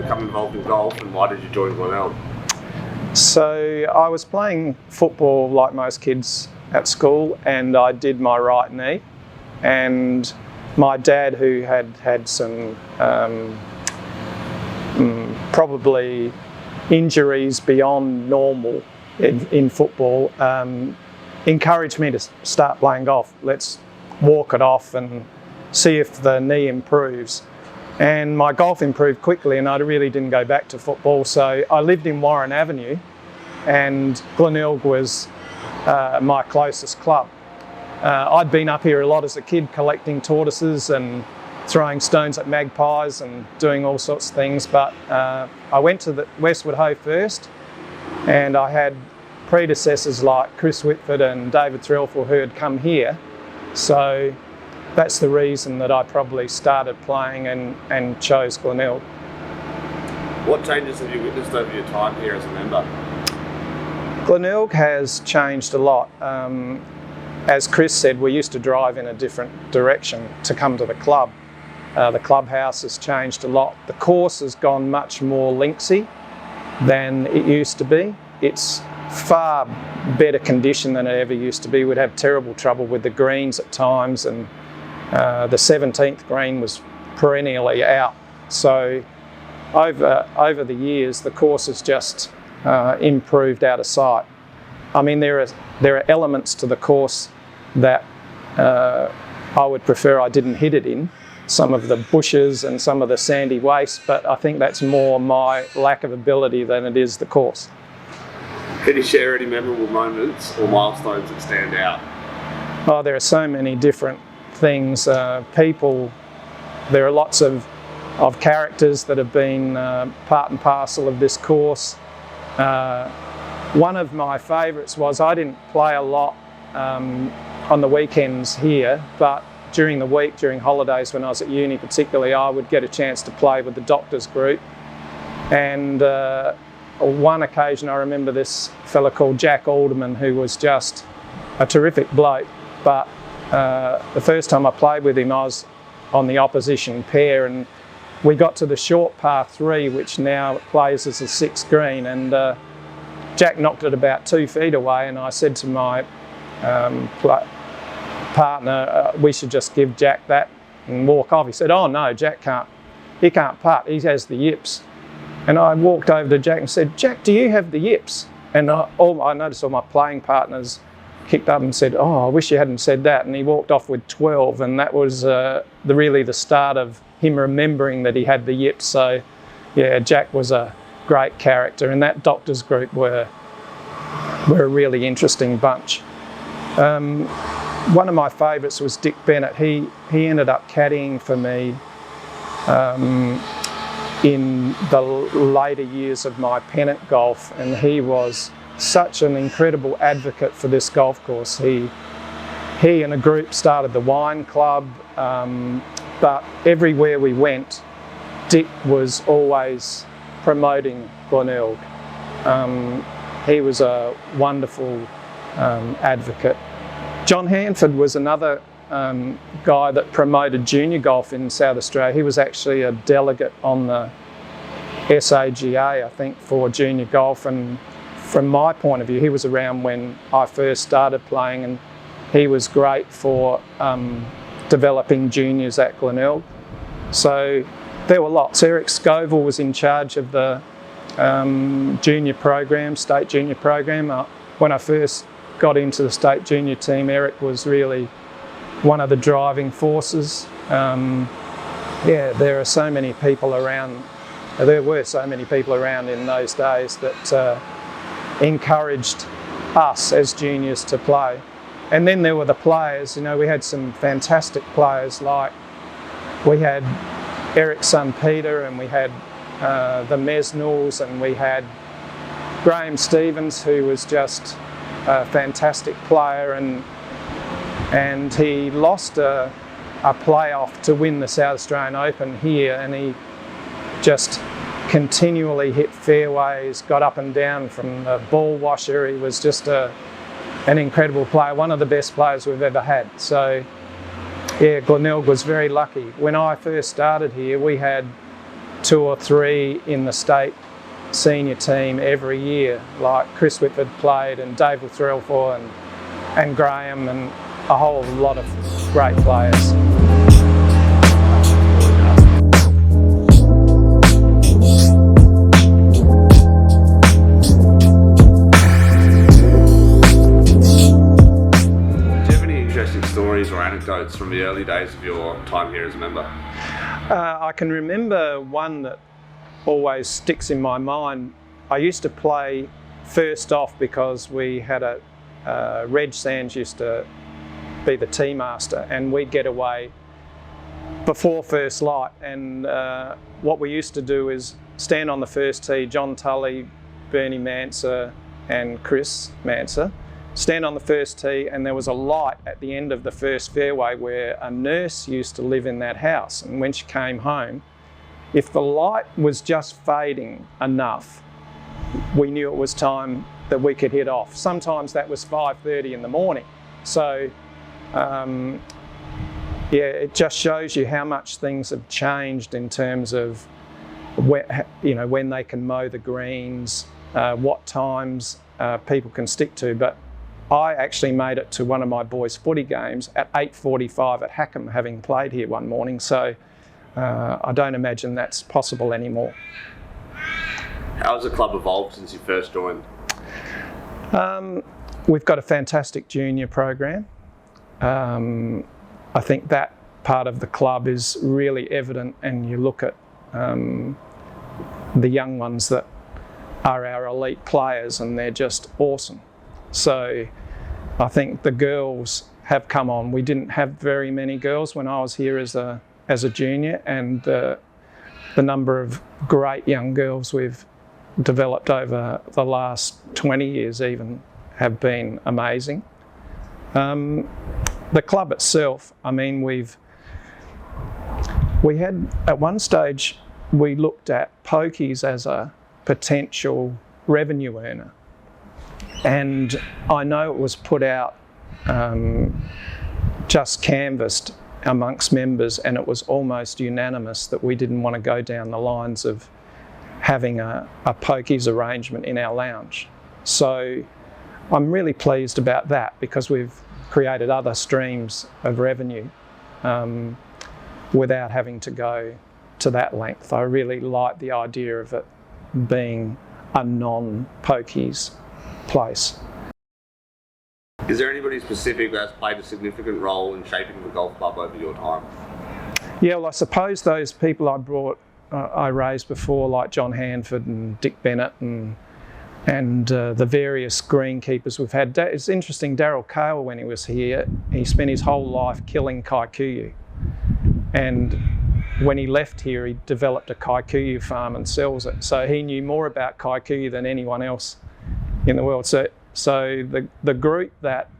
become involved in golf, and why did you join Glenelg? So I was playing football like most kids at school, and I did my right knee, and my dad, who had some probably injuries beyond normal in football, encouraged me to start playing golf. Let's walk it off and see if the knee improves. And my golf improved quickly, and I really didn't go back to football. So I lived in Warren Avenue, and Glenelg was my closest club. I'd been up here a lot as a kid collecting tortoises and throwing stones at magpies and doing all sorts of things, but I went to the Westward Ho first, and I had predecessors like Chris Whitford and David Threlfall who had come here. So that's the reason that I probably started playing and chose Glenelg. What changes have you witnessed over your time here as a member? Glenelg has changed a lot. As Chris said, we used to drive in a different direction to come to the club. The clubhouse has changed a lot. The course has gone much more linksy than it used to be. It's far better condition than it ever used to be. We'd have terrible trouble with the greens at times, and the 17th green was perennially out. So over the years, the course has just improved out of sight. I mean, there are elements to the course that I would prefer I didn't hit it in. Some of the bushes and some of the sandy waste, but I think that's more my lack of ability than it is the course. Can you share any memorable moments or milestones that stand out? Oh, there are so many different things. People, there are lots of characters that have been part and parcel of this course. One of my favourites was, I didn't play a lot on the weekends here, but during the week, during holidays when I was at uni particularly, I would get a chance to play with the doctors group. And one occasion I remember this fella called Jack Alderman, who was just a terrific bloke, but the first time I played with him I was on the opposition pair, and we got to the short par 3, which now plays as a 6th green, and Jack knocked it about 2 feet away, and I said to my partner, we should just give Jack that and walk off. He said, oh no, Jack can't putt, he has the yips. And I walked over to Jack and said, Jack, do you have the yips? And I noticed all my playing partners kicked up and said, oh, I wish you hadn't said that. And he walked off with 12, and that was really the start of him remembering that he had the yips. So yeah, Jack was a great character, and that doctors group were a really interesting bunch. One of my favourites was Dick Bennett. He ended up caddying for me in the later years of my Pennant golf, and he was such an incredible advocate for this golf course. He and a group started the wine club, but everywhere we went, Dick was always promoting Glenelg. He was a wonderful advocate. John Hanford was another guy that promoted junior golf in South Australia. He was actually a delegate on the SAGA, I think, for junior golf, and from my point of view, he was around when I first started playing, and he was great for developing juniors at Glenelg. So there were lots. Eric Scoville was in charge of the junior program, state junior program. When I first got into the state junior team, Eric was really one of the driving forces. Yeah, there are so many people around. There were so many people around in those days that encouraged us as juniors to play. And then there were the players. You know, we had some fantastic players, like we had Eric's son Peter, and we had the Mesnells, and we had Graham Stevens, who was just a fantastic player, and he lost a playoff to win the South Australian Open here, and he just continually hit fairways, got up and down from the ball washer. He was just an incredible player, one of the best players we've ever had. So yeah, Glenelg was very lucky. When I first started here, we had 2 or 3 in the state senior team every year, like Chris Whitford played and Dave Threlfor and Graham and a whole lot of great players. Stories or anecdotes from the early days of your time here as a member? I can remember one that always sticks in my mind. I used to play first off because we had Reg Sands used to be the tee master, and we'd get away before first light, and what we used to do is stand on the first tee, John Tully, Bernie Manser and Chris Manser, stand on the first tee, and there was a light at the end of the first fairway where a nurse used to live in that house, and when she came home, if the light was just fading enough, we knew it was time that we could hit off. Sometimes that was 5:30 in the morning. So yeah, it just shows you how much things have changed in terms of when they can mow the greens, what times people can stick to. But I actually made it to one of my boys' footy games at 8:45 at Hackham, having played here one morning, so I don't imagine that's possible anymore. How has the club evolved since you first joined? We've got a fantastic junior program. I think that part of the club is really evident, and you look at the young ones that are our elite players, and they're just awesome. So I think the girls have come on. We didn't have very many girls when I was here as a junior, and the number of great young girls we've developed over the last 20 years even have been amazing. The club itself, I mean, we had at one stage, we looked at pokies as a potential revenue earner. And I know it was put out, just canvassed amongst members, and it was almost unanimous that we didn't want to go down the lines of having a pokies arrangement in our lounge. So I'm really pleased about that, because we've created other streams of revenue without having to go to that length. I really like the idea of it being a non-pokies place. Is there anybody specific that has played a significant role in shaping the golf club over your time? Yeah, well, I suppose those people I raised before, like John Hanford and Dick Bennett and the various greenkeepers we've had. It's interesting, Darryl Cale, when he was here, he spent his whole life killing kikuyu. And when he left here, he developed a kikuyu farm and sells it. So he knew more about kikuyu than anyone else in the world. So the group that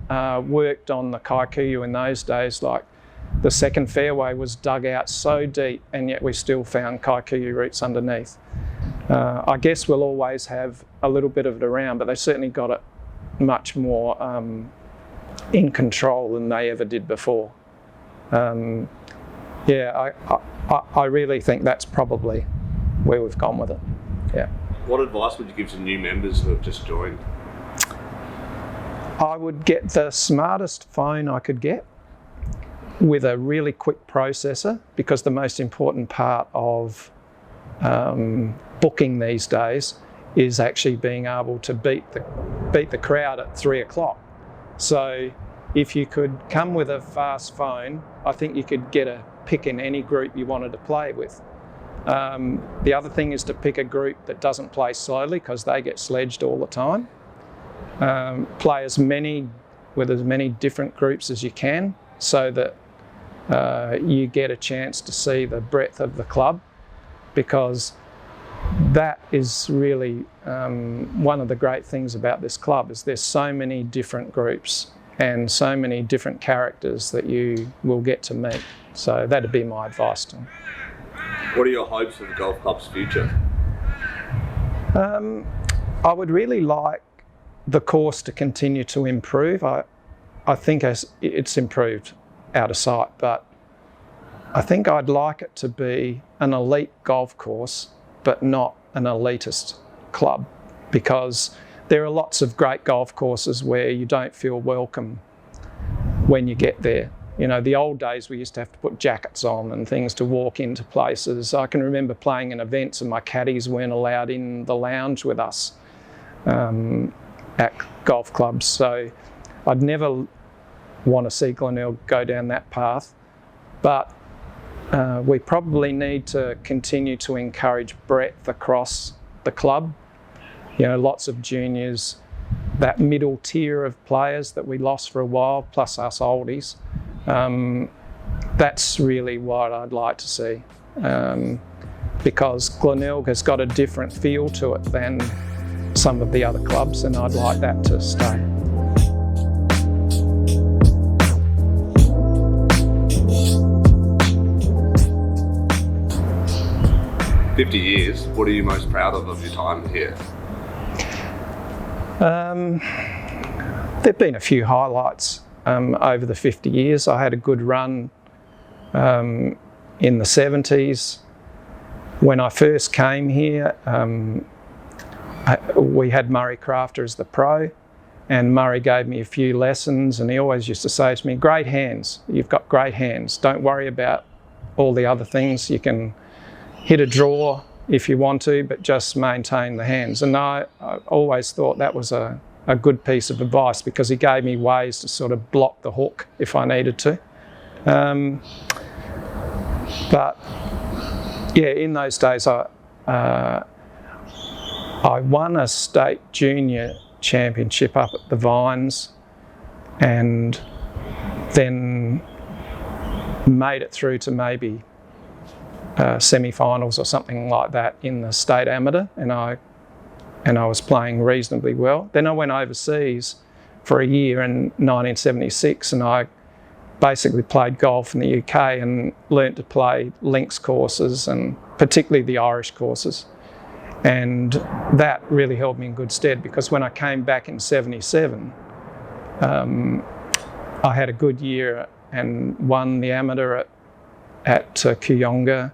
worked on the kikuyu in those days, like the second fairway was dug out so deep, and yet we still found kikuyu roots underneath. I guess we'll always have a little bit of it around, but they certainly got it much more in control than they ever did before. Yeah, I really think that's probably where we've gone with it. Yeah. What advice would you give to new members who have just joined? I would get the smartest phone I could get with a really quick processor, because the most important part of booking these days is actually being able to beat the crowd at 3 o'clock. So if you could come with a fast phone, I think you could get a pick in any group you wanted to play with. The other thing is to pick a group that doesn't play slowly, because they get sledged all the time. Play with as many different groups as you can, so that you get a chance to see the breadth of the club, because that is really one of the great things about this club, is there's so many different groups and so many different characters that you will get to meet. So that'd be my advice to them. What are your hopes for the golf club's future? I would really like the course to continue to improve. I think it's improved out of sight, but I think I'd like it to be an elite golf course, but not an elitist club, because there are lots of great golf courses where you don't feel welcome when you get there. You know, the old days we used to have to put jackets on and things to walk into places. I can remember playing in events and my caddies weren't allowed in the lounge with us at golf clubs. So I'd never want to see Glenelg go down that path. But we probably need to continue to encourage breadth across the club. You know, lots of juniors, that middle tier of players that we lost for a while, plus us oldies. That's really what I'd like to see, because Glenelg has got a different feel to it than some of the other clubs, and I'd like that to stay. "50 years, what are you most proud of your time here?" There've been a few highlights over the 50 years. I had a good run in the 70s. When I first came here, we had Murray Crafter as the pro, and Murray gave me a few lessons, and he always used to say to me, "Great hands, you've got great hands. Don't worry about all the other things. You can hit a draw if you want to, but just maintain the hands." And I always thought that was a good piece of advice, because he gave me ways to sort of block the hook if I needed to. But yeah, in those days I won a state junior championship up at the Vines, and then made it through to maybe semi-finals or something like that in the state amateur, and I was playing reasonably well. Then I went overseas for a year in 1976, and I basically played golf in the UK and learnt to play links courses, and particularly the Irish courses. And that really held me in good stead, because when I came back in 77, I had a good year and won the amateur at Kooyonga,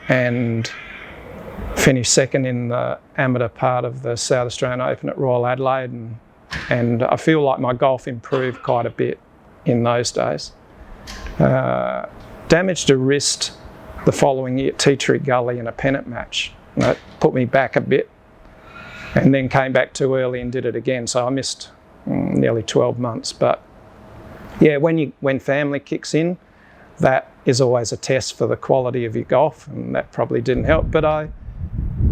and finished second in the amateur part of the South Australian Open at Royal Adelaide, and I feel like my golf improved quite a bit in those days. Damaged a wrist the following year at Tea Tree Gully in a Pennant match. That put me back a bit, and then came back too early and did it again, so I missed nearly 12 months. But yeah, when family kicks in, that is always a test for the quality of your golf, and that probably didn't help. But I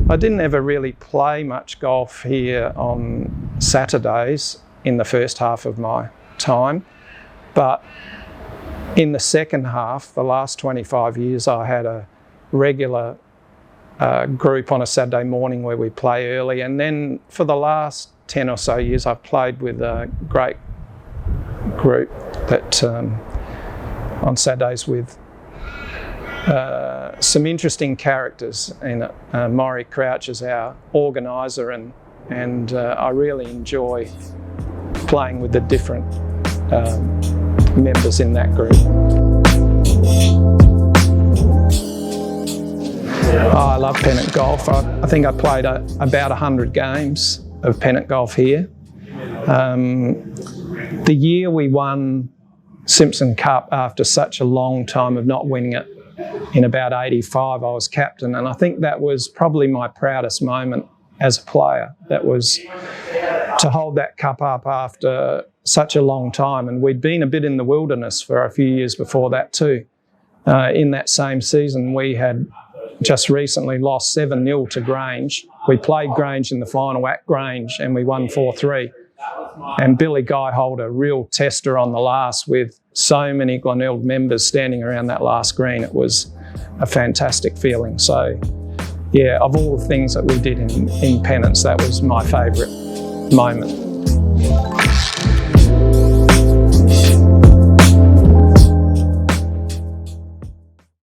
didn't ever really play much golf here on Saturdays in the first half of my time. But in the second half, the last 25 years, I had a regular group on a Saturday morning where we play early. And then for the last 10 or so years, I've played with a great group that on Saturdays with some interesting characters in it. Maury Crouch is our organiser, and I really enjoy playing with the different members in that group. I love Pennant golf. I think I played about 100 games of Pennant golf here. The year we won Simpson Cup, after such a long time of not winning it, in about 85, I was captain, and I think that was probably my proudest moment as a player. That was to hold that cup up after such a long time, and we'd been a bit in the wilderness for a few years before that too. In that same season, we had just recently lost 7-0 to Grange. We played Grange in the final at Grange, and we won 4-3. And Billy Guy held a real tester on the last with so many Glenelg members standing around that last green. It was a fantastic feeling. So yeah, of all the things that we did in Pennants, that was my favourite moment.